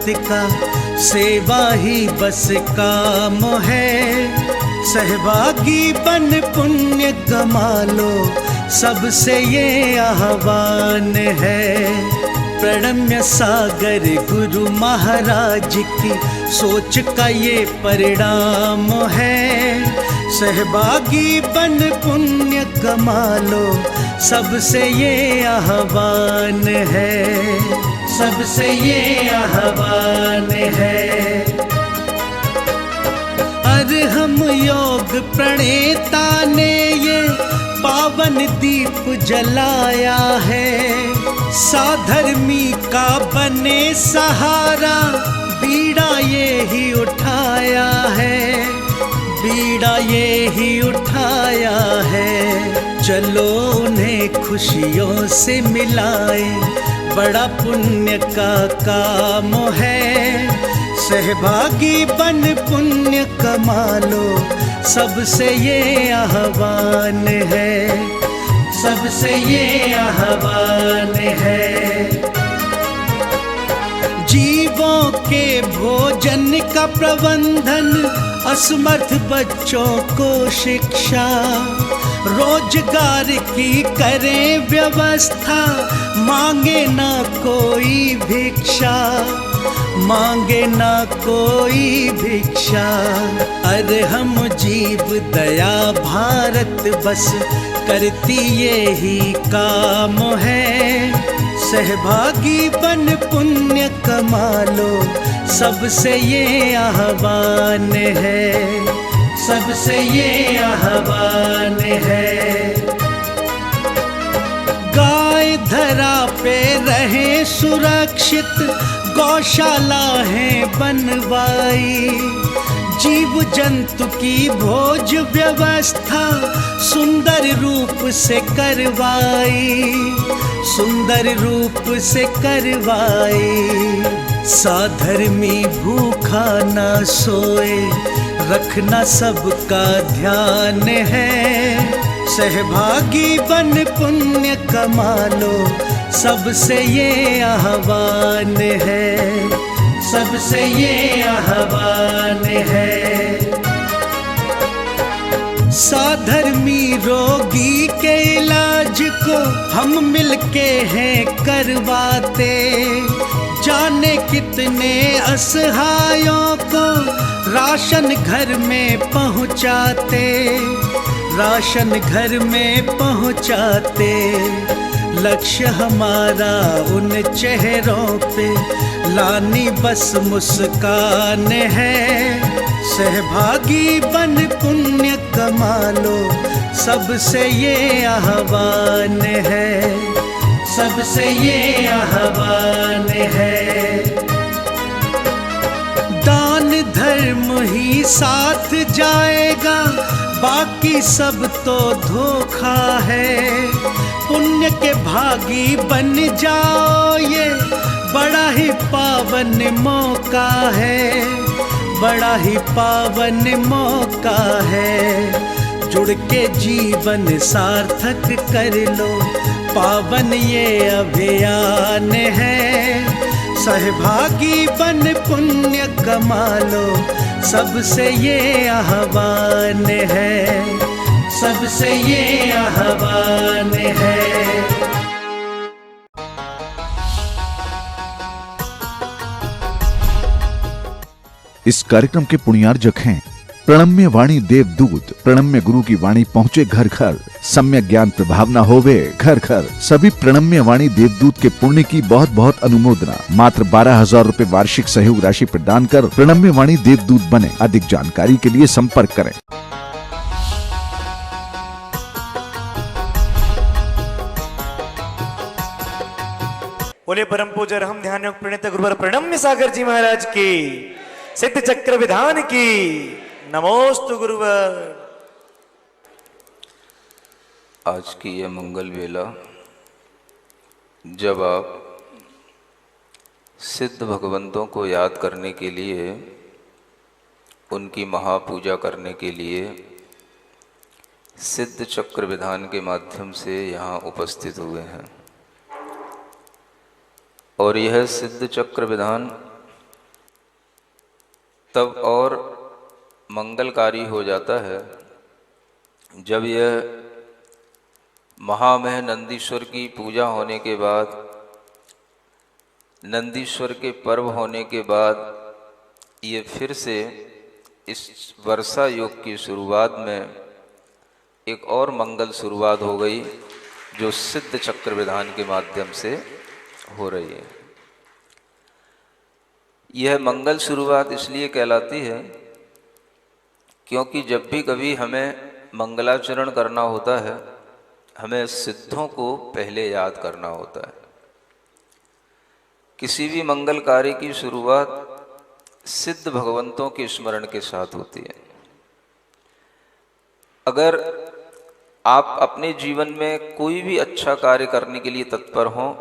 भगत का सेवा ही बस काम है। सहभागी बन पुण्य कमा लो, सबसे ये आह्वान है। प्रणम्य सागर गुरु महाराज की सोच का ये परिणाम है। सहभागी बन पुण्य कमा लो, सबसे ये आह्वान है, सबसे ये आह्वान है। अरहम योग प्रणेता ने ये पावन दीप जलाया है। साधर्मी का बने सहारा, बीड़ा ये ही उठाया है, बीड़ा ये ही उठाया है। चलो उन्हें खुशियों से मिलाए, बड़ा पुण्य का काम है। सहभागी बन पुण्य कमा लो, सबसे ये आह्वान है, सबसे ये आह्वान है। जीवों के भोजन का प्रबंधन, असमर्थ बच्चों को शिक्षा, रोजगार की करें व्यवस्था। मांगे ना कोई भिक्षा, मांगे ना कोई भिक्षा। अरहम जीव दया भारत बस करती ये ही काम है। सहभागी बन पुण्य कमा लो, सबसे ये आह्वान है, सबसे ये आह्वान है। गाय धरा पे रहे सुरक्षित, गौशाला है बनवाई। जीव जंतु की भोज व्यवस्था सुंदर रूप से करवाई, सुंदर रूप से करवाई। साधर्मी भूखा ना सोए, रखना सबका ध्यान है। सहभागी बन पुण्य कमा लो, सबसे ये आह्वान है, सबसे ये आह्वान है। साधर्मी रोगी के इलाज को हम मिलके हैं करवाते। जाने कितने असहायों को राशन घर में पहुंचाते, राशन घर में पहुंचाते। लक्ष्य हमारा उन चेहरों पे लानी बस मुस्कान है। सहभागी बन पुण्य कमा लो, सबसे ये आह्वान है, सबसे ये आह्वान है। दान धर्म ही साथ जाएगा, बाकी सब तो धोखा है। पुण्य के भागी बन जाओ, ये बड़ा ही पावन मौका है, बड़ा ही पावन मौका है। जुड़ के जीवन सार्थक कर लो, पावन ये अभियान है। सहभागी बन पुण्य कमा लो, सबसे ये आह्वान है, सबसे ये आह्वान है। इस कार्यक्रम के पुण्यार्जक हैं प्रणम्य वाणी देवदूत। प्रणम्य गुरु की वाणी पहुँचे घर घर, सम्यक ज्ञान प्रभावना होवे घर घर। सभी प्रणम्य वाणी देवदूत के पुण्य की बहुत बहुत अनुमोदना। मात्र 12,000 रुपए वार्षिक सहयोग राशि प्रदान कर प्रणम्य वाणी देवदूत बने। अधिक जानकारी के लिए संपर्क करें। बोले परम पूज्य हम ध्यान योग प्रणीत गुरुवर प्रणम्य सागर जी महाराज की, सिद्ध चक्र विधान की नमोस्तु गुरुवर। आज की यह मंगल वेला जब आप सिद्ध भगवंतों को याद करने के लिए, उनकी महापूजा करने के लिए सिद्ध चक्र विधान के माध्यम से यहाँ उपस्थित हुए हैं। और यह सिद्ध चक्र विधान तब और मंगलकारी हो जाता है जब यह महामह नंदीश्वर की पूजा होने के बाद, नंदीश्वर के पर्व होने के बाद ये फिर से इस वर्षा योग की शुरुआत में एक और मंगल शुरुआत हो गई, जो सिद्ध चक्र विधान के माध्यम से हो रही है। यह मंगल शुरुआत इसलिए कहलाती है क्योंकि जब भी कभी हमें मंगलाचरण करना होता है, हमें सिद्धों को पहले याद करना होता है। किसी भी मंगल कार्य की शुरुआत सिद्ध भगवंतों के स्मरण के साथ होती है। अगर आप अपने जीवन में कोई भी अच्छा कार्य करने के लिए तत्पर हों,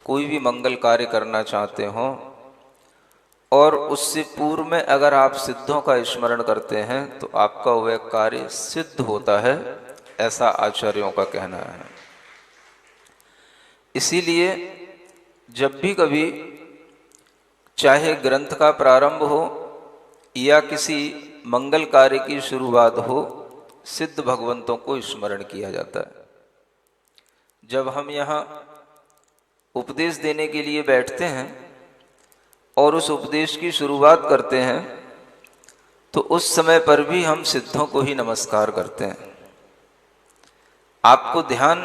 कोई भी मंगल कार्य करना चाहते हों, और उससे पूर्व में अगर आप सिद्धों का स्मरण करते हैं तो आपका वह कार्य सिद्ध होता है, ऐसा आचार्यों का कहना है। इसीलिए जब भी कभी चाहे ग्रंथ का प्रारंभ हो या किसी मंगल कार्य की शुरुआत हो, सिद्ध भगवंतों को स्मरण किया जाता है। जब हम यहाँ उपदेश देने के लिए बैठते हैं और उस उपदेश की शुरुआत करते हैं तो उस समय पर भी हम सिद्धों को ही नमस्कार करते हैं। आपको ध्यान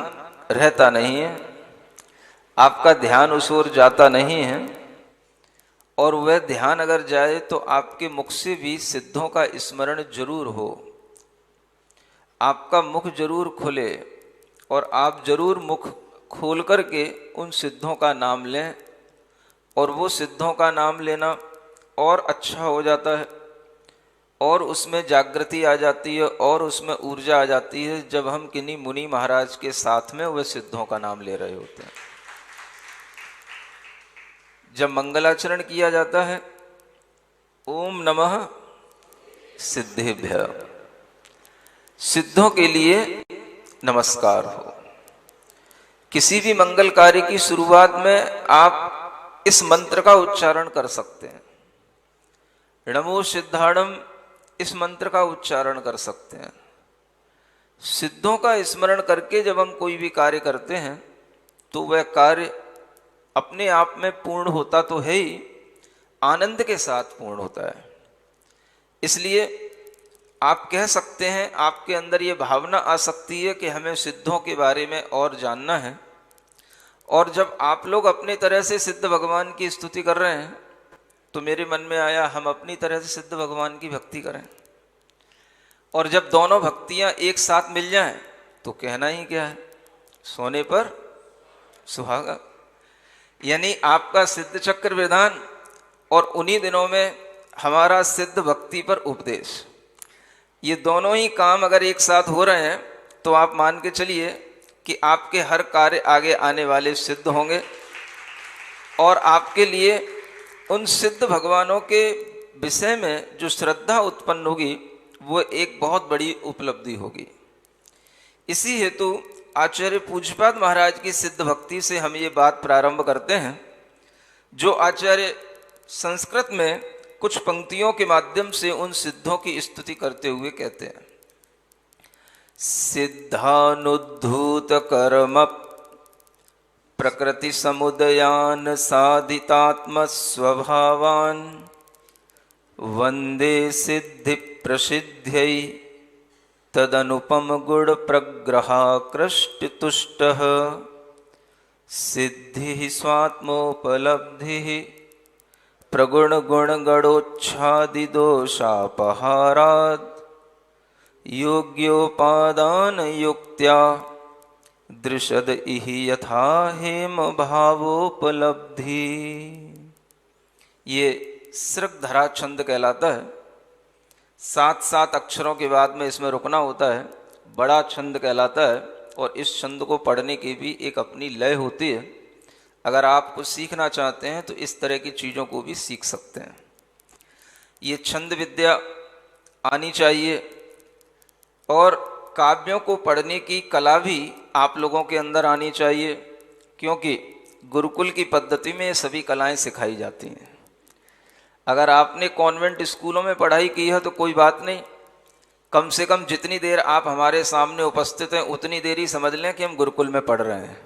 रहता नहीं है, आपका ध्यान उस ओर जाता नहीं है, और वह ध्यान अगर जाए तो आपके मुख से भी सिद्धों का स्मरण जरूर हो, आपका मुख जरूर खुले और आप जरूर मुख खोल करके उन सिद्धों का नाम लें, और वो सिद्धों का नाम लेना और अच्छा हो जाता है, और उसमें जागृति आ जाती है और उसमें ऊर्जा आ जाती है जब हम किन्हीं मुनि महाराज के साथ में वह सिद्धों का नाम ले रहे होते हैं। जब मंगलाचरण किया जाता है, ओम नमः सिद्धेभ्य, सिद्धों के लिए नमस्कार हो। किसी भी मंगल कार्य की शुरुआत में आप इस मंत्र का उच्चारण कर सकते हैं। नमो सिद्धाणम, इस मंत्र का उच्चारण कर सकते हैं। सिद्धों का स्मरण करके जब हम कोई भी कार्य करते हैं तो वह कार्य अपने आप में पूर्ण होता तो है ही, आनंद के साथ पूर्ण होता है। इसलिए आप कह सकते हैं, आपके अंदर ये भावना आ सकती है कि हमें सिद्धों के बारे में और जानना है, और जब आप लोग अपनी तरह से सिद्ध भगवान की स्तुति कर रहे हैं तो मेरे मन में आया हम अपनी तरह से सिद्ध भगवान की भक्ति करें। और जब दोनों भक्तियां एक साथ मिल जाएं तो कहना ही क्या है, सोने पर सुहागा। यानी आपका सिद्ध चक्र विधान और उन्हीं दिनों में हमारा सिद्ध भक्ति पर उपदेश, ये दोनों ही काम अगर एक साथ हो रहे हैं तो आप मान के चलिए कि आपके हर कार्य आगे आने वाले सिद्ध होंगे, और आपके लिए उन सिद्ध भगवानों के विषय में जो श्रद्धा उत्पन्न होगी वो एक बहुत बड़ी उपलब्धि होगी। इसी हेतु आचार्य पूज्यपाद महाराज की सिद्ध भक्ति से हम ये बात प्रारंभ करते हैं, जो आचार्य संस्कृत में कुछ पंक्तियों के माध्यम से उन सिद्धों की स्तुति करते हुए कहते हैं। सिद्धानुद्धूत कर्म प्रकृति समुदयान साधितात्म स्वभावान वंदे सिद्धि प्रसिद्ध्यै तदनुपम गुण प्रग्रहाकृष्ट तुष्टः सिद्धि स्वात्मोपलब्धि प्रगुण गुण गणोच्छादि दोषापहारात् योग्योपादान युक्त्या दृशद इहि यथा हेम भावोपलब्धि। ये सृगधरा छंद कहलाता है। 7 अक्षरों के बाद में इसमें रुकना होता है, बड़ा छंद कहलाता है, और इस छंद को पढ़ने की भी एक अपनी लय होती है। अगर आप कुछ सीखना चाहते हैं तो इस तरह की चीज़ों को भी सीख सकते हैं। ये छंद विद्या आनी चाहिए, और काव्यों को पढ़ने की कला भी आप लोगों के अंदर आनी चाहिए, क्योंकि गुरुकुल की पद्धति में ये सभी कलाएं सिखाई जाती हैं। अगर आपने कॉन्वेंट स्कूलों में पढ़ाई की है तो कोई बात नहीं, कम से कम जितनी देर आप हमारे सामने उपस्थित हैं उतनी देर ही समझ लें कि हम गुरुकुल में पढ़ रहे हैं।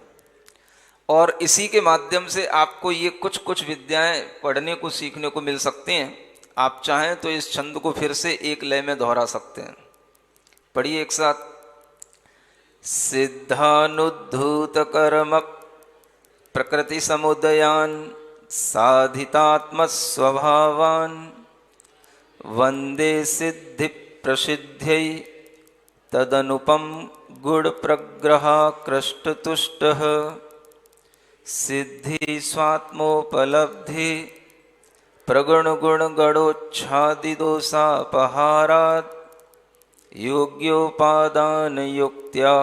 और इसी के माध्यम से आपको ये कुछ कुछ विद्याएं पढ़ने को सीखने को मिल सकती हैं। आप चाहें तो इस छंद को फिर से एक लय में दोहरा सकते हैं। पढ़िए एक साथ। सिद्धानुद्धूत कर्म प्रकृति समुदयान साधितात्म स्वभावान वंदे सिद्धि प्रसिद्ध्यै तदनुपम गुण प्रग्रह कृष्ट तुष्ट सिद्धि स्वात्मोपलब्धि प्रगुण गुण गणोच्छादि दोषापहारात् योग्योपादान युक्त्या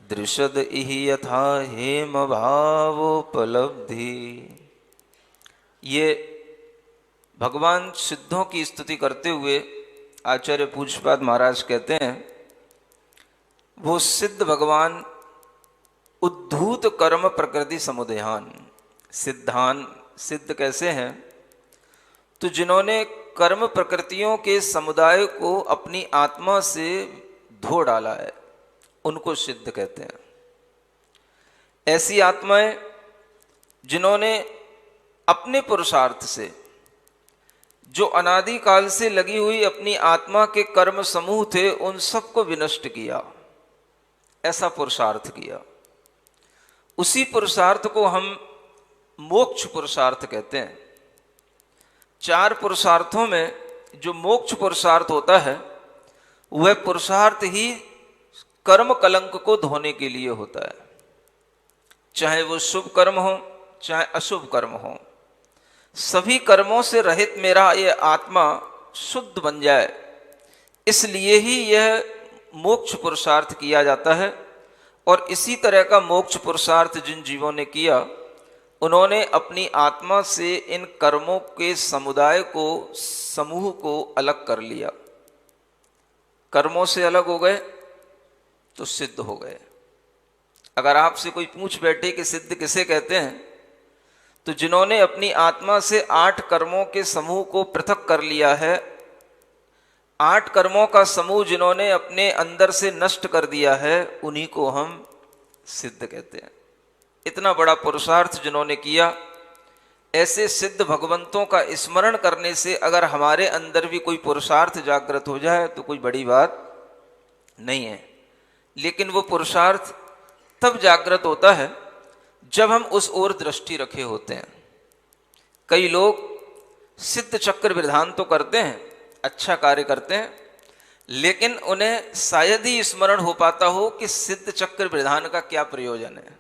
दृशद इहि यथा हेम भावोपलब्धि। ये भगवान सिद्धों की स्तुति करते हुए आचार्य पूज्यपाद महाराज कहते हैं, वो सिद्ध भगवान उद्धूत कर्म प्रकृति समुदयान। सिद्धान सिद्ध कैसे हैं? तो जिन्होंने कर्म प्रकृतियों के समुदाय को अपनी आत्मा से धो डाला है, उनको सिद्ध कहते हैं। ऐसी आत्माएं जिन्होंने अपने पुरुषार्थ से जो अनादि काल से लगी हुई अपनी आत्मा के कर्म समूह थे उन सबको विनष्ट किया, ऐसा पुरुषार्थ किया। उसी पुरुषार्थ को हम मोक्ष पुरुषार्थ कहते हैं। 4 पुरुषार्थों में जो मोक्ष पुरुषार्थ होता है वह पुरुषार्थ ही कर्म कलंक को धोने के लिए होता है। चाहे वो शुभ कर्म हो चाहे अशुभ कर्म हो, सभी कर्मों से रहित मेरा ये आत्मा शुद्ध बन जाए, इसलिए ही यह मोक्ष पुरुषार्थ किया जाता है। और इसी तरह का मोक्ष पुरुषार्थ जिन जीवों ने किया, उन्होंने अपनी आत्मा से इन कर्मों के समुदाय को, समूह को अलग कर लिया। कर्मों से अलग हो गए तो सिद्ध हो गए। अगर आपसे कोई पूछ बैठे कि सिद्ध किसे कहते हैं, तो जिन्होंने अपनी आत्मा से 8 कर्मों के समूह को पृथक कर लिया है, 8 कर्मों का समूह जिन्होंने अपने अंदर से नष्ट कर दिया है, उन्हीं को हम सिद्ध कहते हैं। इतना बड़ा पुरुषार्थ जिन्होंने किया, ऐसे सिद्ध भगवंतों का स्मरण करने से अगर हमारे अंदर भी कोई पुरुषार्थ जागृत हो जाए तो कोई बड़ी बात नहीं है। लेकिन वो पुरुषार्थ तब जागृत होता है जब हम उस ओर दृष्टि रखे होते हैं। कई लोग सिद्ध चक्र विधान तो करते हैं, अच्छा कार्य करते हैं, लेकिन उन्हें शायद ही स्मरण हो पाता हो कि सिद्ध चक्र विधान का क्या प्रयोजन है।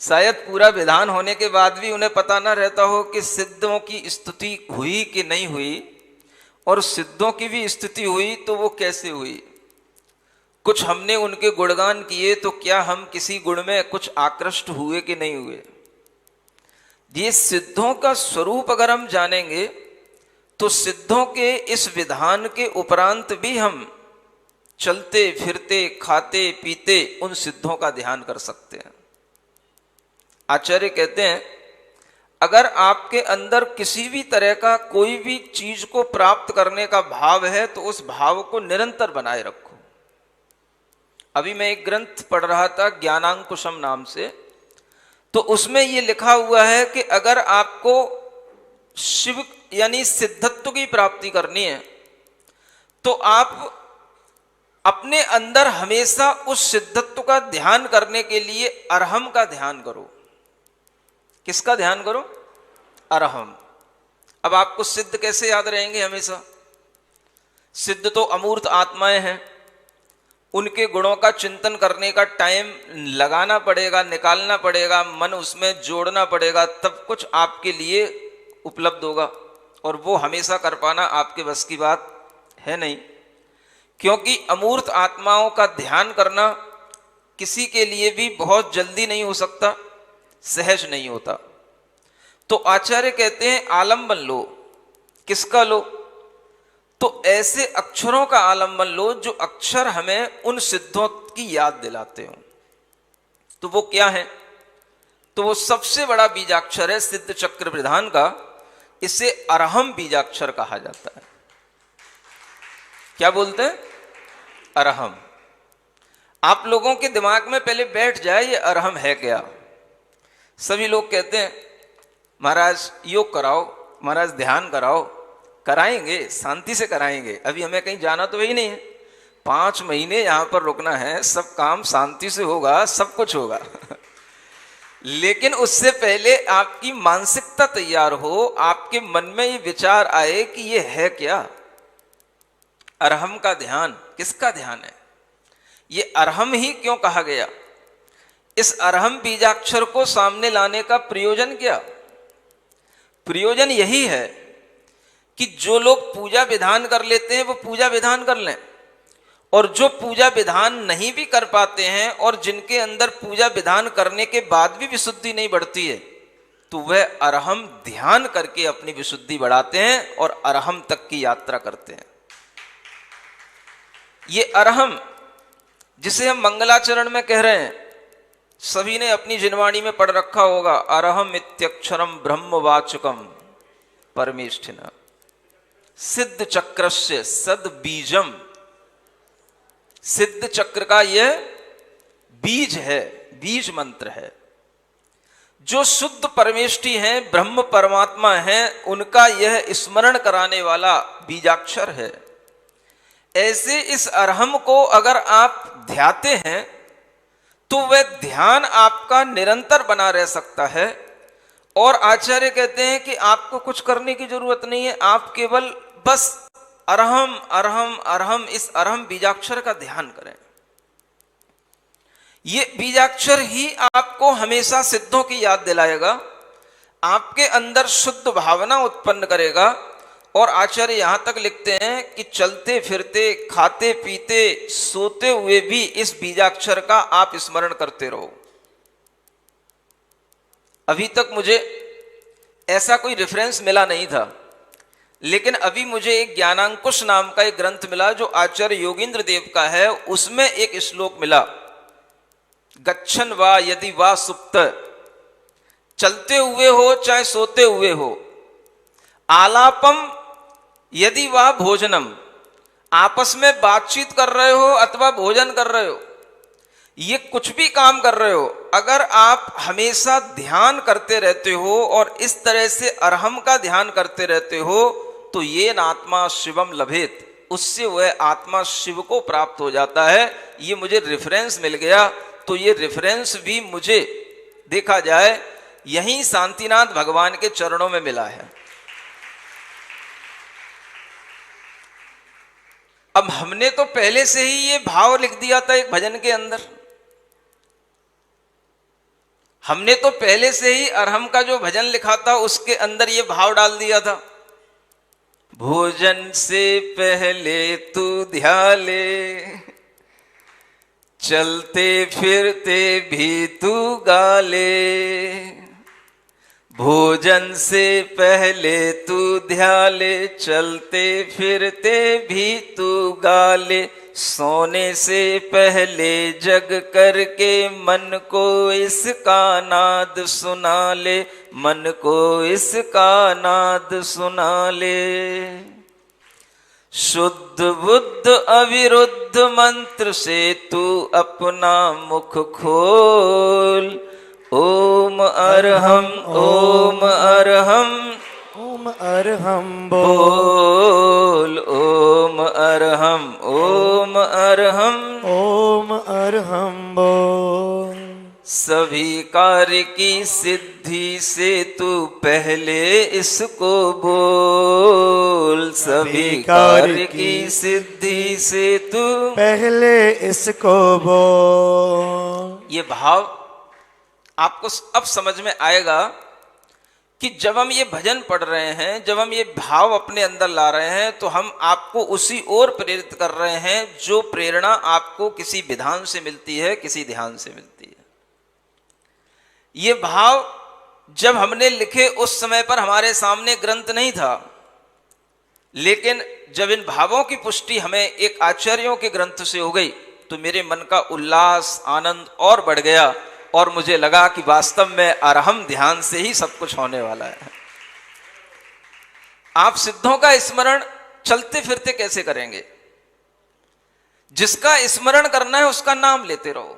शायद पूरा विधान होने के बाद भी उन्हें पता ना रहता हो कि सिद्धों की स्तुति हुई कि नहीं हुई, और सिद्धों की भी स्तुति हुई तो वो कैसे हुई। कुछ हमने उनके गुणगान किए तो क्या हम किसी गुण में कुछ आकृष्ट हुए कि नहीं हुए। ये सिद्धों का स्वरूप अगर हम जानेंगे तो सिद्धों के इस विधान के उपरांत भी हम चलते फिरते खाते पीते उन सिद्धों का ध्यान कर सकते हैं। आचार्य कहते हैं, अगर आपके अंदर किसी भी तरह का कोई भी चीज को प्राप्त करने का भाव है तो उस भाव को निरंतर बनाए रखो। अभी मैं एक ग्रंथ पढ़ रहा था ज्ञानांकुशम नाम से, तो उसमें यह लिखा हुआ है कि अगर आपको शिव यानी सिद्धत्व की प्राप्ति करनी है तो आप अपने अंदर हमेशा उस सिद्धत्व का ध्यान करने के लिए अरहम का ध्यान करो। किसका ध्यान करो? अरहम। अब आपको सिद्ध कैसे याद रहेंगे हमेशा? सिद्ध तो अमूर्त आत्माएं हैं, उनके गुणों का चिंतन करने का टाइम लगाना पड़ेगा, निकालना पड़ेगा, मन उसमें जोड़ना पड़ेगा, तब कुछ आपके लिए उपलब्ध होगा, और वो हमेशा कर पाना आपके बस की बात है नहीं। क्योंकि अमूर्त आत्माओं का ध्यान करना किसी के लिए भी बहुत जल्दी नहीं हो सकता, सहज नहीं होता। तो आचार्य कहते हैं आलंबन लो। किसका लो? तो ऐसे अक्षरों का आलंबन लो जो अक्षर हमें उन सिद्धों की याद दिलाते हो। तो वो क्या है? तो वो सबसे बड़ा बीजाक्षर है सिद्ध चक्र विधान का, इसे अरहम बीजाक्षर कहा जाता है। क्या बोलते हैं? अरहम। आप लोगों के दिमाग में पहले बैठ जाए ये अरहम है क्या। सभी लोग कहते हैं महाराज योग कराओ, महाराज ध्यान कराओ। कराएंगे, शांति से कराएंगे। अभी हमें कहीं जाना तो वही नहीं है, 5 महीने यहां पर रुकना है, सब काम शांति से होगा, सब कुछ होगा। लेकिन उससे पहले आपकी मानसिकता तैयार हो, आपके मन में ये विचार आए कि ये है क्या। अरहम का ध्यान किसका ध्यान है? ये अरहम ही क्यों कहा गया? इस अरहम बीजाक्षर को सामने लाने का प्रयोजन क्या? प्रयोजन यही है कि जो लोग पूजा विधान कर लेते हैं वो पूजा विधान कर लें, और जो पूजा विधान नहीं भी कर पाते हैं और जिनके अंदर पूजा विधान करने के बाद भी विशुद्धि नहीं बढ़ती है, तो वह अरहम ध्यान करके अपनी विशुद्धि बढ़ाते हैं और अरहम तक की यात्रा करते हैं। ये अरहम जिसे हम मंगलाचरण में कह रहे हैं, सभी ने अपनी जिनवाणी में पढ़ रखा होगा, अरहम इत्यक्षरम ब्रह्मवाचकम परमेष्ठिना सिद्ध चक्रस्य सद बीजम। सिद्ध चक्र का यह बीज है, बीज मंत्र है। जो शुद्ध परमेष्ठी हैं, ब्रह्म परमात्मा हैं, उनका यह स्मरण कराने वाला बीजाक्षर है। ऐसे इस अरहम को अगर आप ध्याते हैं तो वह ध्यान आपका निरंतर बना रह सकता है। और आचार्य कहते हैं कि आपको कुछ करने की जरूरत नहीं है, आप केवल बस अरहम अरहम अरहम, इस अरहम बीजाक्षर का ध्यान करें। ये बीजाक्षर ही आपको हमेशा सिद्धों की याद दिलाएगा, आपके अंदर शुद्ध भावना उत्पन्न करेगा। और आचार्य यहां तक लिखते हैं कि चलते फिरते, खाते पीते, सोते हुए भी इस बीजाक्षर का आप स्मरण करते रहो। अभी तक मुझे ऐसा कोई रेफरेंस मिला नहीं था, लेकिन अभी मुझे एक ज्ञानांकुश नाम का एक ग्रंथ मिला जो आचार्य योगींद्र देव का है। उसमें एक श्लोक मिला, गच्छन वा यदि वा सुप्त, चलते हुए हो चाहे सोते हुए हो, आलापम यदि वा भोजनम, आपस में बातचीत कर रहे हो अथवा भोजन कर रहे हो, ये कुछ भी काम कर रहे हो, अगर आप हमेशा ध्यान करते रहते हो और इस तरह से अरहम का ध्यान करते रहते हो, तो ये आत्मा शिवम लभेत, उससे वह आत्मा शिव को प्राप्त हो जाता है। ये मुझे रेफरेंस मिल गया, तो ये रेफरेंस भी मुझे देखा जाए यहीं शांतिनाथ भगवान के चरणों में मिला है। अब हमने तो पहले से ही ये भाव लिख दिया था एक भजन के अंदर, हमने तो पहले से ही अरहम का जो भजन लिखा था उसके अंदर ये भाव डाल दिया था, भोजन से पहले तू ध्याले, चलते फिरते भी तू गाले, भोजन से पहले तू ध्याले, चलते फिरते भी तू गाले, सोने से पहले जग करके मन को इसका नाद सुना ले, मन को इसका नाद सुना ले। शुद्ध बुद्ध अविरुद्ध मंत्र से तू अपना मुख खोल, ओम अरहम ओम अरहम ओम अरहम बोल, ओम अरहम ओम अरहम ओम अरहम बोल। सभी कार्य की सिद्धि से तू पहले इसको बोल, सभी कार्य की सिद्धि से तू पहले इसको बोल। ये भाव आपको अब समझ में आएगा कि जब हम ये भजन पढ़ रहे हैं, जब हम ये भाव अपने अंदर ला रहे हैं, तो हम आपको उसी ओर प्रेरित कर रहे हैं जो प्रेरणा आपको किसी विधान से मिलती है, किसी ध्यान से मिलती है। ये भाव जब हमने लिखे उस समय पर हमारे सामने ग्रंथ नहीं था, लेकिन जब इन भावों की पुष्टि हमें एक आचार्यों के ग्रंथ से हो गई, तो मेरे मन का उल्लास आनंद और बढ़ गया और मुझे लगा कि वास्तव में अरहम ध्यान से ही सब कुछ होने वाला है। आप सिद्धों का स्मरण चलते फिरते कैसे करेंगे? जिसका स्मरण करना है उसका नाम लेते रहो।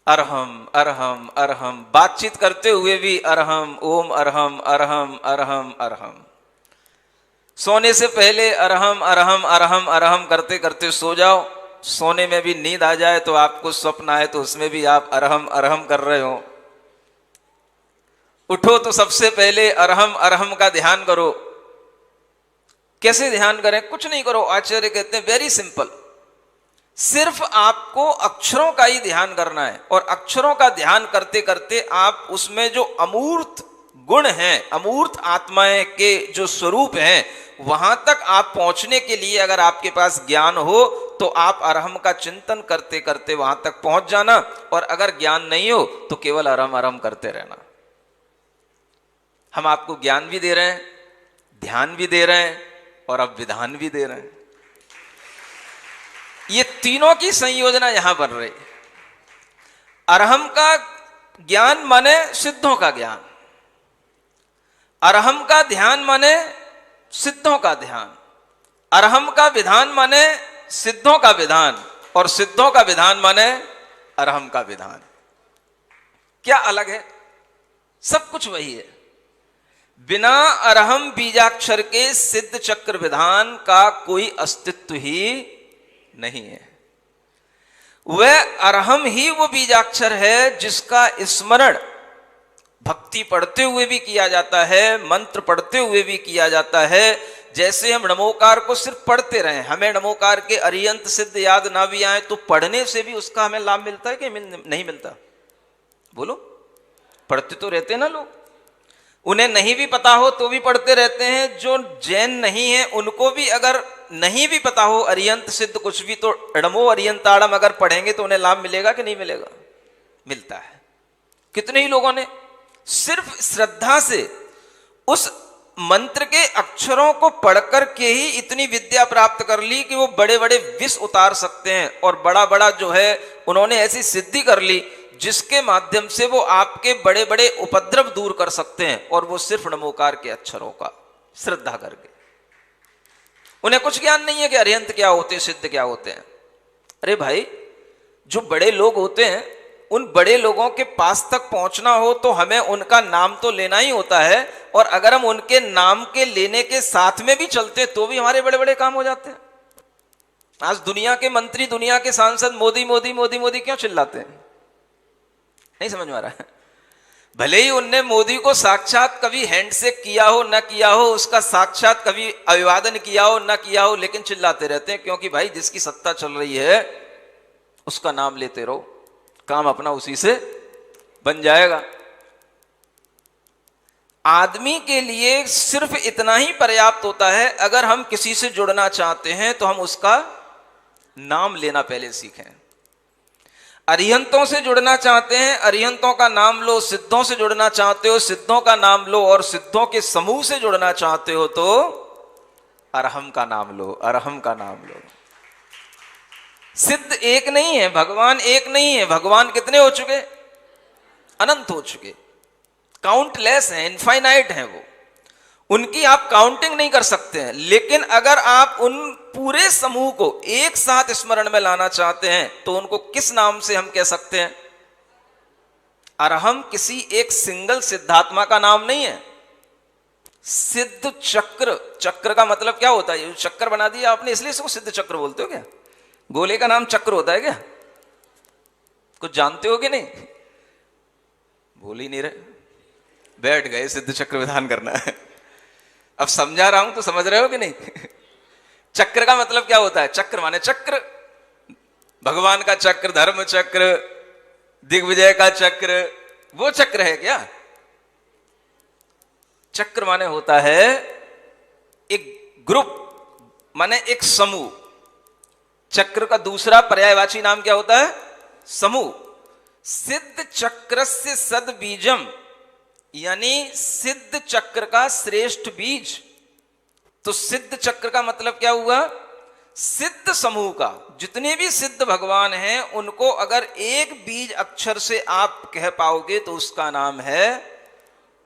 अरहम अरहम अरहम, बातचीत करते हुए भी अरहम, ओम अरहम अरहम अरहम अरहम। सोने से पहले अरहम अरहम अरहम अरहम करते करते सो जाओ। सोने में भी नींद आ जाए तो आपको स्वप्न आए तो उसमें भी आप अरहम अरहम कर रहे हो। उठो तो सबसे पहले अरहम अरहम का ध्यान करो। कैसे ध्यान करें? कुछ नहीं करो, आचार्य कहते हैं वेरी सिंपल, सिर्फ आपको अक्षरों का ही ध्यान करना है। और अक्षरों का ध्यान करते करते आप उसमें जो अमूर्त गुण हैं, अमूर्त आत्माएं के जो स्वरूप हैं, वहां तक आप पहुंचने के लिए अगर आपके पास ज्ञान हो तो आप अरहम का चिंतन करते करते वहां तक पहुंच जाना। और अगर ज्ञान नहीं हो तो केवल अरहम अरहम करते रहना। हम आपको ज्ञान भी दे रहे हैं, ध्यान भी दे रहे हैं और अब विधान भी दे रहे हैं। ये तीनों की संयोजना यहां बन रही है। अरहम का ज्ञान माने सिद्धों का ज्ञान, अरहम का ध्यान माने सिद्धों का ध्यान, अरहम का विधान माने सिद्धों का विधान, और सिद्धों का विधान माने अरहम का विधान। क्या अलग है? सब कुछ वही है। बिना अरहम बीजाक्षर के सिद्ध चक्र विधान का कोई अस्तित्व ही नहीं है। वह अरहम ही वो बीजाक्षर है जिसका स्मरण भक्ति पढ़ते हुए भी किया जाता है, मंत्र पढ़ते हुए भी किया जाता है। जैसे हम नमोकार को सिर्फ पढ़ते रहे, हमें नमोकार के अरियंत सिद्ध याद ना भी आए तो पढ़ने से भी उसका हमें लाभ मिलता है कि नहीं मिलता? बोलो, पढ़ते तो रहते ना लोग। उन्हें नहीं भी पता हो तो भी पढ़ते रहते हैं। जो जैन नहीं है उनको भी अगर नहीं भी पता हो अरियंत सिद्ध कुछ भी, तो अड़मो अरियंताड़म अगर पढ़ेंगे तो उन्हें लाभ मिलेगा कि नहीं मिलेगा? मिलता है। कितने ही लोगों ने सिर्फ श्रद्धा से उस मंत्र के अक्षरों को पढ़कर के ही इतनी विद्या प्राप्त कर ली कि वो बड़े बड़े विष उतार सकते हैं, और बड़ा बड़ा जो है उन्होंने ऐसी सिद्धि कर ली जिसके माध्यम से वो आपके बड़े बड़े उपद्रव दूर कर सकते हैं। और वो सिर्फ नमोकार के अक्षरों का श्रद्धा करके। उन्हें कुछ ज्ञान नहीं है कि अरिहंत क्या होते हैं, सिद्ध क्या होते हैं। अरे भाई, जो बड़े लोग होते हैं उन बड़े लोगों के पास तक पहुंचना हो तो हमें उनका नाम तो लेना ही होता है। और अगर हम उनके नाम के लेने के साथ में भी चलते तो भी हमारे बड़े बड़े काम हो जाते हैं। आज दुनिया के मंत्री, दुनिया के सांसद मोदी मोदी मोदी मोदी क्यों चिल्लाते हैं? नहीं समझ में आ रहा है। भले ही उनने मोदी को साक्षात कभी हैंडशेक किया हो न किया हो, उसका साक्षात कभी अभिवादन किया हो न किया हो, लेकिन चिल्लाते रहते हैं। क्योंकि भाई जिसकी सत्ता चल रही है उसका नाम लेते रहो, काम अपना उसी से बन जाएगा। आदमी के लिए सिर्फ इतना ही पर्याप्त होता है, अगर हम किसी से जुड़ना चाहते हैं तो हम उसका नाम लेना पहले सीखें। अरिहंतों से जुड़ना चाहते हैं, अरिहंतों का नाम लो। सिद्धों से जुड़ना चाहते हो, सिद्धों का नाम लो। और सिद्धों के समूह से जुड़ना चाहते हो तो अरहम का नाम लो, अरहम का नाम लो। सिद्ध एक नहीं है, भगवान एक नहीं है। भगवान कितने हो चुके? अनंत हो चुके, काउंटलेस हैं, इनफाइनाइट हैं वो। उनकी आप काउंटिंग नहीं कर सकते हैं। लेकिन अगर आप उन पूरे समूह को एक साथ स्मरण में लाना चाहते हैं तो उनको किस नाम से हम कह सकते हैं? अरहम किसी एक सिंगल सिद्धात्मा का नाम नहीं है। सिद्ध चक्र, चक्र का मतलब क्या होता है? चक्कर बना दिया आपने इसलिए इसको सिद्ध चक्र बोलते हो क्या? गोले का नाम चक्र होता है क्या? कुछ जानते हो कि नहीं? बोल ही नहीं रहे, बैठ गए सिद्ध चक्र विधान करना है। अब समझा रहा हूं तो समझ रहे हो कि नहीं? चक्र का मतलब क्या होता है? चक्र माने चक्र, भगवान का चक्र, धर्म चक्र, दिग्विजय का चक्र, वो चक्र है क्या? चक्र माने होता है एक ग्रुप, माने एक समूह। चक्र का दूसरा पर्यायवाची नाम क्या होता है? समूह। सिद्ध चक्रस्य सद बीजम, यानी सिद्ध चक्र का श्रेष्ठ बीज। तो सिद्ध चक्र का मतलब क्या हुआ? सिद्ध समूह का। जितने भी सिद्ध भगवान हैं उनको अगर एक बीज अक्षर से आप कह पाओगे तो उसका नाम है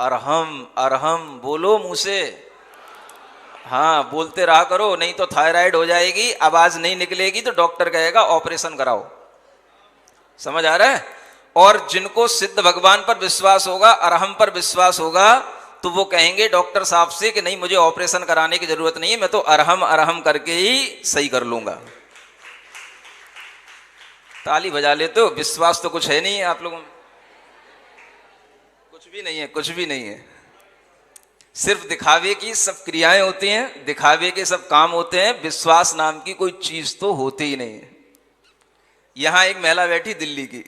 अरहम। अरहम बोलो मुंह से, हाँ, बोलते रहा करो, नहीं तो थायराइड हो जाएगी, आवाज नहीं निकलेगी तो डॉक्टर कहेगा ऑपरेशन कराओ। समझ आ रहा है? और जिनको सिद्ध भगवान पर विश्वास होगा, अरहम पर विश्वास होगा, तो वो कहेंगे डॉक्टर साहब से कि नहीं, मुझे ऑपरेशन कराने की जरूरत नहीं है, मैं तो अरहम अरहम करके ही सही कर लूंगा। ताली बजा लेते हो, विश्वास तो कुछ है नहीं है आप लोगों में, कुछ भी नहीं है, कुछ भी नहीं है। सिर्फ दिखावे की सब क्रियाएं होती हैं, दिखावे के सब काम होते हैं, विश्वास नाम की कोई चीज तो होती ही नहीं है। यहां एक महिला बैठी दिल्ली की,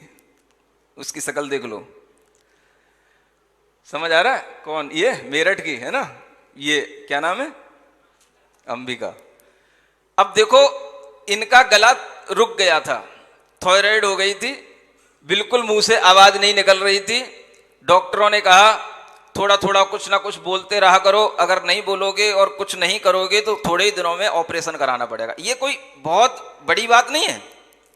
उसकी शक्ल देख लो, समझ आ रहा है कौन? ये मेरठ की है ना, ये क्या नाम है? अंबिका। अब देखो, इनका गला रुक गया था, थायराइड हो गई थी, बिल्कुल मुंह से आवाज नहीं निकल रही थी। डॉक्टरों ने कहा थोड़ा थोड़ा कुछ ना कुछ बोलते रहा करो, अगर नहीं बोलोगे और कुछ नहीं करोगे तो थोड़े ही दिनों में ऑपरेशन कराना पड़ेगा। ये कोई बहुत बड़ी बात नहीं है,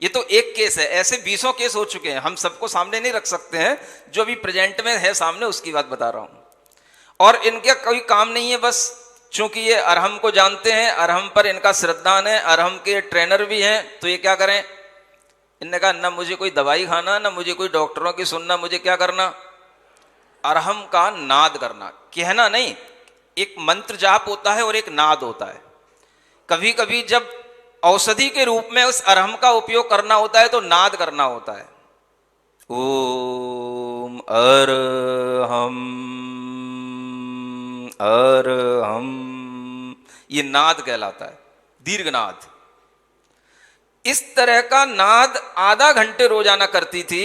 ये तो एक केस है, ऐसे 20 केस हो चुके हैं। हम सबको सामने नहीं रख सकते हैं, जो अभी प्रेजेंट में है सामने उसकी बात बता रहा हूं। और इनका कोई काम नहीं है, बस चूंकि ये अरहम को जानते हैं, अरहम पर इनका श्रद्धान है, अरहम के ट्रेनर भी हैं, तो ये क्या करें? इनने कहा ना मुझे कोई दवाई खाना, ना मुझे कोई डॉक्टरों की सुनना, मुझे क्या करना? अरहम का नाद करना। कहना नहीं, एक मंत्र जाप होता है और एक नाद होता है। कभी कभी जब औषधि के रूप में उस अरहम का उपयोग करना होता है तो नाद करना होता है। ओम अरहम अरहम, ये नाद कहलाता है, दीर्घ नाद। इस तरह का नाद आधा घंटे रोजाना करती थी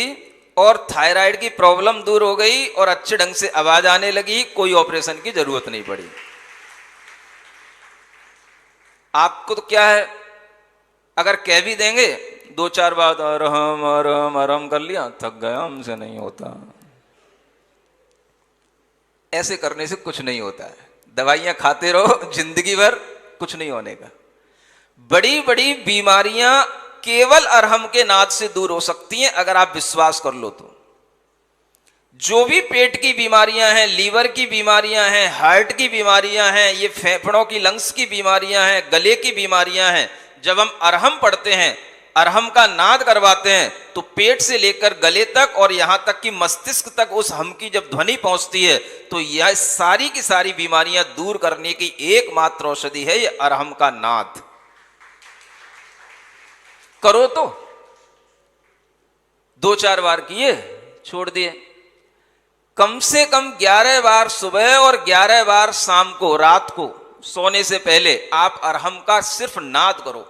और थायराइड की प्रॉब्लम दूर हो गई और अच्छे ढंग से आवाज आने लगी, कोई ऑपरेशन की जरूरत नहीं पड़ी। आपको तो क्या है, अगर कह भी देंगे 2-4 बार अरहम अरहम अरहम कर लिया, थक गया, हमसे नहीं होता। ऐसे करने से कुछ नहीं होता है, दवाइयां खाते रहो जिंदगी भर, कुछ नहीं होने का। बड़ी बड़ी बीमारियां केवल अरहम के नाद से दूर हो सकती हैं, अगर आप विश्वास कर लो तो। जो भी पेट की बीमारियां हैं, लीवर की बीमारियां हैं, हार्ट की बीमारियां हैं, ये फेफड़ों की लंग्स की बीमारियां हैं, गले की बीमारियां हैं, जब हम अरहम पढ़ते हैं, अरहम का नाद करवाते हैं, तो पेट से लेकर गले तक और यहां तक कि मस्तिष्क तक उस हम की जब ध्वनि पहुंचती है, तो यह सारी की सारी बीमारियां दूर करने की एकमात्र औषधि है ये अरहम का नाद। करो तो 2-4 बार किए, छोड़ दिए। कम से कम 11 बार सुबह और 11 बार शाम को, रात को सोने से पहले आप अरहम का सिर्फ नाद करो।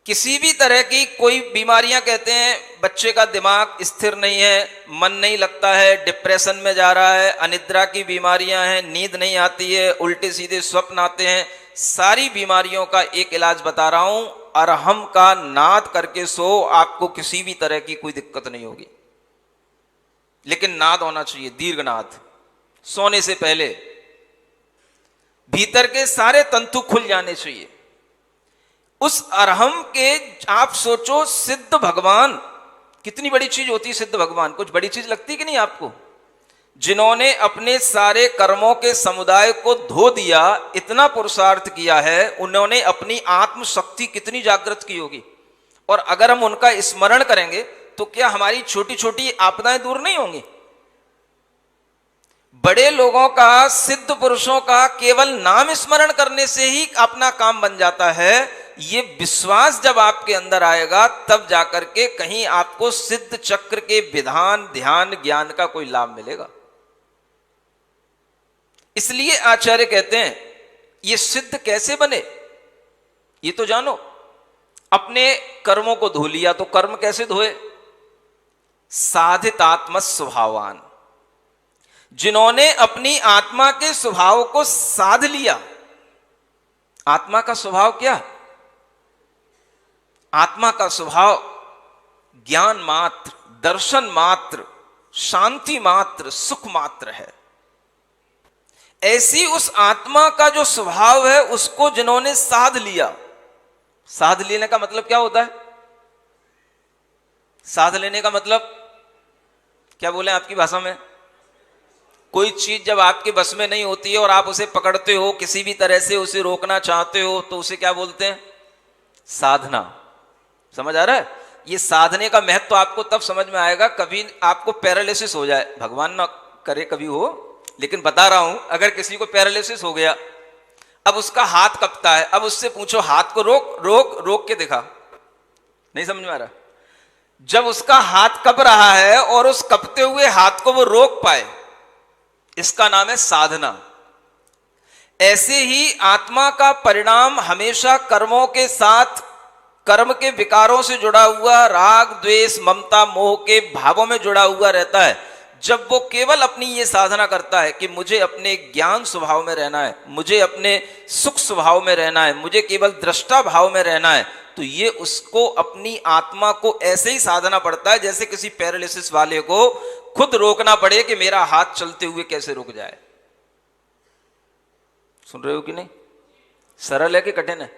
किसी भी तरह की कोई बीमारियां, कहते हैं बच्चे का दिमाग स्थिर नहीं है, मन नहीं लगता है, डिप्रेशन में जा रहा है, अनिद्रा की बीमारियां हैं, नींद नहीं आती है, उल्टे सीधे स्वप्न आते हैं, सारी बीमारियों का एक इलाज बता रहा हूं, अरहम का नाद करके सो, आपको किसी भी तरह की कोई दिक्कत नहीं होगी। लेकिन नाद होना चाहिए, दीर्घ नाद। सोने से पहले भीतर के सारे तंतु खुल जाने चाहिए। उस अरहम के आप सोचो, सिद्ध भगवान कितनी बड़ी चीज होती है। सिद्ध भगवान कुछ बड़ी चीज लगती कि नहीं आपको? जिन्होंने अपने सारे कर्मों के समुदाय को धो दिया, इतना पुरुषार्थ किया है, उन्होंने अपनी आत्म शक्ति कितनी जागृत की होगी। और अगर हम उनका स्मरण करेंगे तो क्या हमारी छोटी छोटी आपदाएं दूर नहीं होंगी? बड़े लोगों का, सिद्ध पुरुषों का केवल नाम स्मरण करने से ही अपना काम बन जाता है। ये विश्वास जब आपके अंदर आएगा, तब जाकर के कहीं आपको सिद्ध चक्र के विधान, ध्यान, ज्ञान का कोई लाभ मिलेगा। इसलिए आचार्य कहते हैं, ये सिद्ध कैसे बने ये तो जानो। अपने कर्मों को धो लिया तो कर्म कैसे धोए? साधितात्म स्वभावान, जिन्होंने अपनी आत्मा के स्वभाव को साध लिया। आत्मा का स्वभाव क्या? आत्मा का स्वभाव ज्ञान मात्र, दर्शन मात्र, शांति मात्र, सुख मात्र है। ऐसी उस आत्मा का जो स्वभाव है, उसको जिन्होंने साध लिया। साध लेने का मतलब क्या होता है? साध लेने का मतलब क्या बोले आपकी भाषा में? कोई चीज जब आपके बस में नहीं होती है और आप उसे पकड़ते हो, किसी भी तरह से उसे रोकना चाहते हो, तो उसे क्या बोलते हैं? साधना। समझ आ रहा है? ये साधने का महत्व आपको तब समझ में आएगा कभी आपको पैरालिसिस हो जाए, भगवान ना करे कभी हो, लेकिन बता रहा हूं, अगर किसी को पैरालिसिस हो गया, अब उसका हाथ कपता है, अब उससे पूछो हाथ को रोक रोक रोक के दिखा, नहीं समझ में आ रहा? जब उसका हाथ कप रहा है और उस कपते हुए हाथ को वो रोक पाए, इसका नाम है साधना। ऐसे ही आत्मा का परिणाम हमेशा कर्मों के साथ, कर्म के विकारों से जुड़ा हुआ, राग द्वेष ममता मोह के भावों में जुड़ा हुआ रहता है। जब वो केवल अपनी ये साधना करता है कि मुझे अपने ज्ञान स्वभाव में रहना है, मुझे अपने सुख स्वभाव में रहना है, मुझे केवल दृष्टा भाव में रहना है, तो ये उसको अपनी आत्मा को ऐसे ही साधना पड़ता है जैसे किसी पैरालिसिस वाले को खुद रोकना पड़े कि मेरा हाथ चलते हुए कैसे रुक जाए। सुन रहे हो कि नहीं? सरल है कि कठिन है?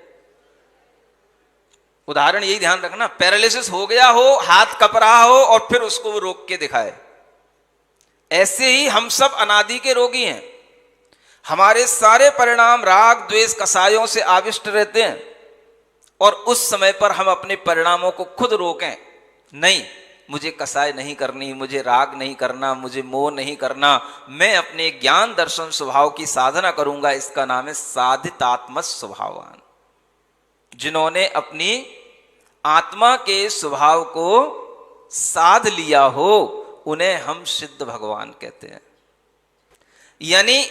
उदाहरण यही ध्यान रखना, पैरालिसिस हो गया हो, हाथ कप रहा हो और फिर उसको वो रोक के दिखाए। ऐसे ही हम सब अनादि के रोगी हैं। हमारे सारे परिणाम राग द्वेष कसायों से आविष्ट रहते हैं और उस समय पर हम अपने परिणामों को खुद रोकें, नहीं मुझे कसाय नहीं करनी, मुझे राग नहीं करना, मुझे मोह नहीं करना, मैं अपने ज्ञान दर्शन स्वभाव की साधना करूंगा। इसका नाम है साधितात्म स्वभावान। जिन्होंने अपनी आत्मा के स्वभाव को साध लिया हो उन्हें हम सिद्ध भगवान कहते हैं। यानी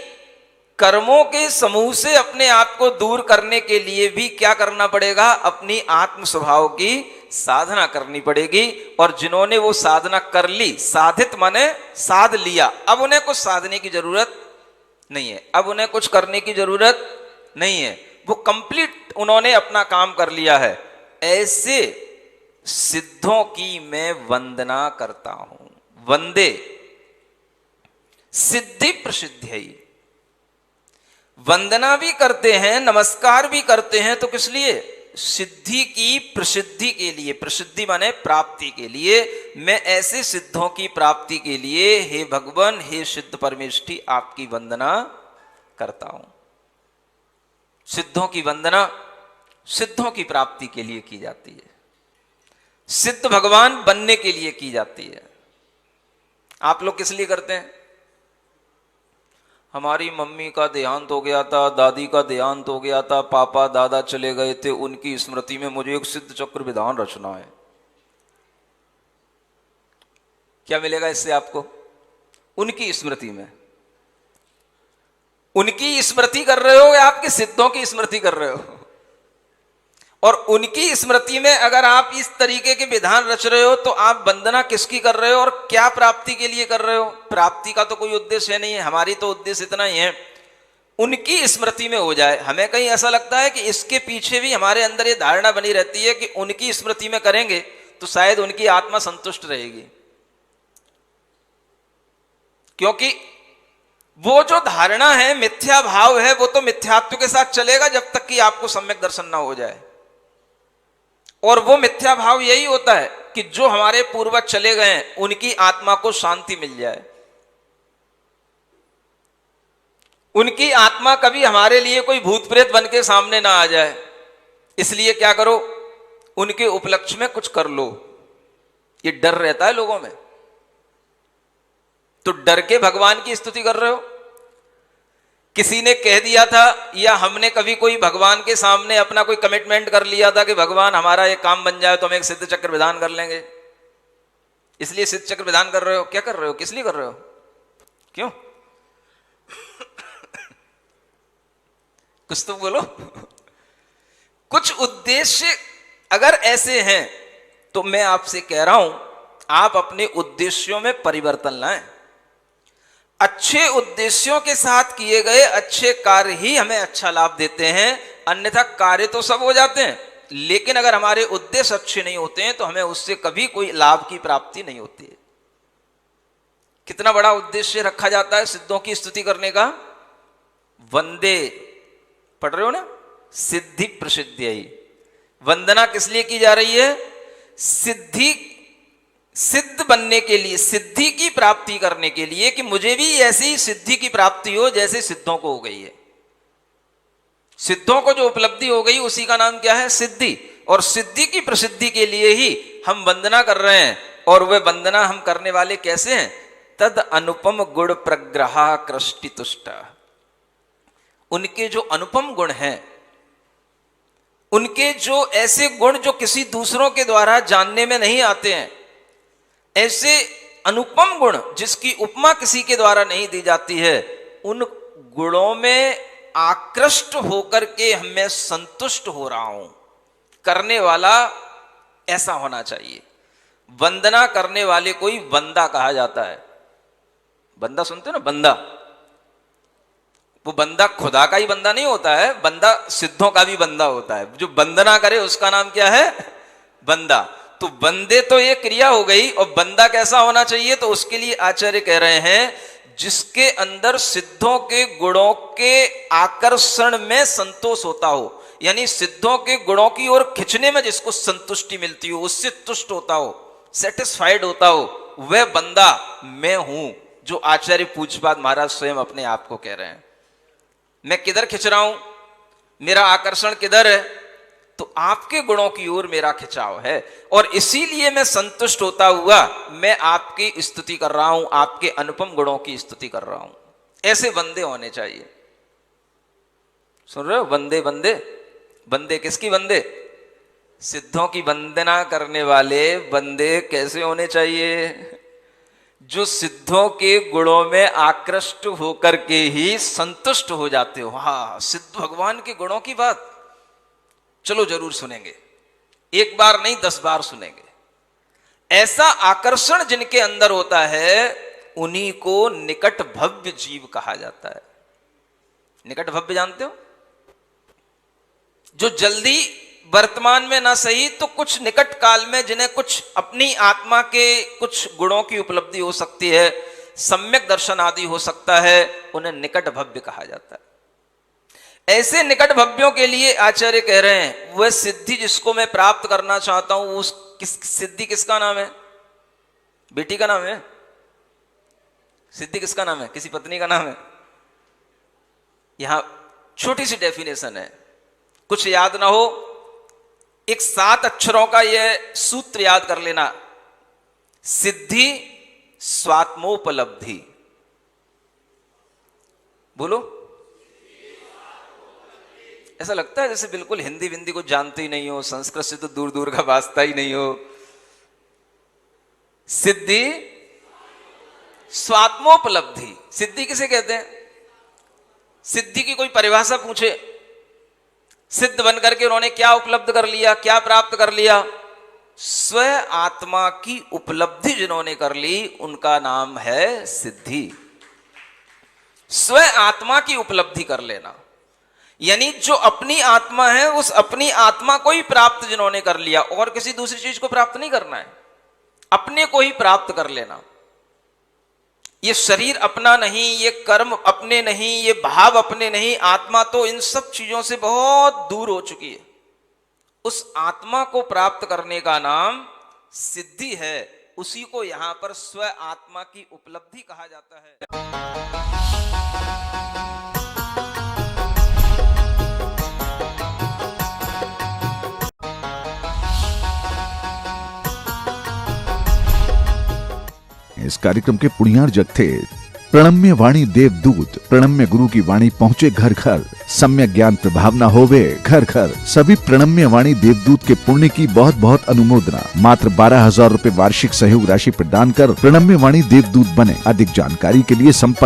कर्मों के समूह से अपने आप को दूर करने के लिए भी क्या करना पड़ेगा? अपनी आत्म स्वभाव की साधना करनी पड़ेगी। और जिन्होंने वो साधना कर ली, साधित माने साध लिया, अब उन्हें कुछ साधने की जरूरत नहीं है, अब उन्हें कुछ करने की जरूरत नहीं है, वो कंप्लीट उन्होंने अपना काम कर लिया है। ऐसे सिद्धों की मैं वंदना करता हूं। वंदे सिद्धि प्रसिद्धि, वंदना भी करते हैं, नमस्कार भी करते हैं, तो किस लिए? सिद्धि की प्रसिद्धि के लिए। प्रसिद्धि माने प्राप्ति के लिए। मैं ऐसे सिद्धों की प्राप्ति के लिए हे भगवान, हे सिद्ध परमेष्ठी, आपकी वंदना करता हूं। सिद्धों की वंदना सिद्धों की प्राप्ति के लिए की जाती है, सिद्ध भगवान बनने के लिए की जाती है। आप लोग किस लिए करते हैं? हमारी मम्मी का देहांत हो गया था, दादी का देहांत हो गया था, पापा दादा चले गए थे, उनकी स्मृति में मुझे एक सिद्ध चक्र विधान रचना है। क्या मिलेगा इससे आपको? उनकी स्मृति में। उनकी स्मृति कर रहे हो या आपके सिद्धों की स्मृति कर रहे हो? और उनकी स्मृति में अगर आप इस तरीके के विधान रच रहे हो तो आप वंदना किसकी कर रहे हो और क्या प्राप्ति के लिए कर रहे हो? प्राप्ति का तो कोई उद्देश्य नहीं है, हमारी तो उद्देश्य इतना ही है उनकी स्मृति में हो जाए। हमें कहीं ऐसा लगता है कि इसके पीछे भी हमारे अंदर ये धारणा बनी रहती है कि उनकी स्मृति में करेंगे तो शायद उनकी आत्मा संतुष्ट रहेगी, क्योंकि वो जो धारणा है, मिथ्या भाव है, वो तो मिथ्यात्व के साथ चलेगा जब तक कि आपको सम्यक दर्शन ना हो जाए। और वो मिथ्या भाव यही होता है कि जो हमारे पूर्वज चले गए हैं उनकी आत्मा को शांति मिल जाए, उनकी आत्मा कभी हमारे लिए कोई भूत प्रेत बन के सामने ना आ जाए। इसलिए क्या करो? उनके उपलक्ष्य में कुछ कर लो। ये डर रहता है लोगों में, तो डर के भगवान की स्तुति कर रहे हो। किसी ने कह दिया था या हमने कभी कोई भगवान के सामने अपना कोई कमिटमेंट कर लिया था कि भगवान हमारा ये काम बन जाए तो हम एक सिद्ध चक्र विधान कर लेंगे, इसलिए सिद्ध चक्र विधान कर रहे हो। क्या कर रहे हो? किस लिए कर रहे हो? क्यों? कुछ तो बोलो। कुछ उद्देश्य अगर ऐसे हैं तो मैं आपसे कह रहा हूं आप अपने उद्देश्यों में परिवर्तन लाएं। अच्छे उद्देश्यों के साथ किए गए अच्छे कार्य ही हमें अच्छा लाभ देते हैं, अन्यथा कार्य तो सब हो जाते हैं, लेकिन अगर हमारे उद्देश्य अच्छे नहीं होते हैं तो हमें उससे कभी कोई लाभ की प्राप्ति नहीं होती है। कितना बड़ा उद्देश्य रखा जाता है सिद्धों की स्तुति करने का? वंदे पढ़ रहे हो ना? सिद्धि प्रसिद्धि। वंदना किस लिए की जा रही है? सिद्धि सिद्ध बनने के लिए, सिद्धि की प्राप्ति करने के लिए, कि मुझे भी ऐसी सिद्धि की प्राप्ति हो जैसे सिद्धों को हो गई है। सिद्धों को जो उपलब्धि हो गई उसी का नाम क्या है? सिद्धि। और सिद्धि की प्रसिद्धि के लिए ही हम वंदना कर रहे हैं। और वह वंदना हम करने वाले कैसे हैं? तद अनुपम गुण प्रग्रहा कृष्टि तुष्ट। उनके जो अनुपम गुण हैं, उनके जो ऐसे गुण जो किसी दूसरों के द्वारा जानने में नहीं आते हैं, ऐसे अनुपम गुण जिसकी उपमा किसी के द्वारा नहीं दी जाती है, उन गुणों में आकृष्ट होकर के मैं संतुष्ट हो रहा हूं करने वाला ऐसा होना चाहिए। वंदना करने वाले को ही बंदा कहा जाता है। बंदा सुनते हो ना? बंदा, वो बंदा खुदा का ही बंदा नहीं होता है, बंदा सिद्धों का भी बंदा होता है। जो वंदना करे उसका नाम क्या है? बंदा। तो बंदे तो ये क्रिया हो गई, और बंदा कैसा होना चाहिए? तो उसके लिए आचार्य कह रहे हैं जिसके अंदर सिद्धों के गुणों के आकर्षण में संतोष होता हो, यानी सिद्धों के गुणों की ओर खिंचने में जिसको संतुष्टि मिलती हो, उससे तुष्ट होता हो, सेटिस्फाइड होता हो, वह बंदा मैं हूं, जो आचार्य पूज्यपाद महाराज स्वयं अपने आप को कह रहे हैं। मैं किधर खिंच रहा हूं? मेरा आकर्षण किधर है? तो आपके गुणों की ओर मेरा खिंचाव है, और इसीलिए मैं संतुष्ट होता हुआ मैं आपकी स्तुति कर रहा हूं, आपके अनुपम गुणों की स्तुति कर रहा हूं। ऐसे बंदे होने चाहिए। सुन रहे हो? बंदे बंदे बंदे किसकी? बंदे सिद्धों की वंदना करने वाले बंदे कैसे होने चाहिए? जो सिद्धों के गुणों में आकृष्ट होकर के ही संतुष्ट हो जाते हो। हाँ, सिद्ध भगवान के गुणों की बात चलो जरूर सुनेंगे, एक बार नहीं 10 बार सुनेंगे। ऐसा आकर्षण जिनके अंदर होता है उन्हीं को निकट भव्य जीव कहा जाता है। निकट भव्य जानते हो? जो जल्दी वर्तमान में ना सही तो कुछ निकट काल में जिन्हें कुछ अपनी आत्मा के कुछ गुणों की उपलब्धि हो सकती है, सम्यक दर्शन आदि हो सकता है, उन्हें निकट भव्य कहा जाता है। ऐसे निकट भव्यों के लिए आचार्य कह रहे हैं वह सिद्धि जिसको मैं प्राप्त करना चाहता हूं, उस सिद्धि किसका नाम है? बेटी का नाम है? सिद्धि किसका नाम है? किसी पत्नी का नाम है? यहां छोटी सी डेफिनेशन है, कुछ याद ना हो, एक 7 अक्षरों का यह सूत्र याद कर लेना। सिद्धि स्वात्मोपलब्धि। बोलो। ऐसा लगता है जैसे बिल्कुल हिंदी विंदी को जानते ही नहीं हो, संस्कृत से तो दूर दूर का वास्ता ही नहीं हो। सिद्धि स्वात्मोपलब्धि। सिद्धि किसे कहते हैं? सिद्धि की कोई परिभाषा पूछे, सिद्ध बनकर के उन्होंने क्या उपलब्ध कर लिया, क्या प्राप्त कर लिया? स्व आत्मा की उपलब्धि जिन्होंने कर ली उनका नाम है सिद्धि। स्व आत्मा की उपलब्धि कर लेना, यानी जो अपनी आत्मा है उस अपनी आत्मा को ही प्राप्त जिन्होंने कर लिया, और किसी दूसरी चीज को प्राप्त नहीं करना है, अपने को ही प्राप्त कर लेना। ये शरीर अपना नहीं, ये कर्म अपने नहीं, ये भाव अपने नहीं, आत्मा तो इन सब चीजों से बहुत दूर हो चुकी है। उस आत्मा को प्राप्त करने का नाम सिद्धि है, उसी को यहां पर स्व आत्मा की उपलब्धि कहा जाता है। इस कार्यक्रम के पुण्यार जग थे प्रणम्य वाणी देवदूत। प्रणम्य गुरु की वाणी पहुंचे घर घर, सम्यक ज्ञान प्रभावना होवे घर घर। सभी प्रणम्य वाणी देवदूत के पुण्य की बहुत बहुत अनुमोदना। मात्र 12,000 रुपए वार्षिक सहयोग राशि प्रदान कर प्रणम्य वाणी देवदूत बने। अधिक जानकारी के लिए संपर्क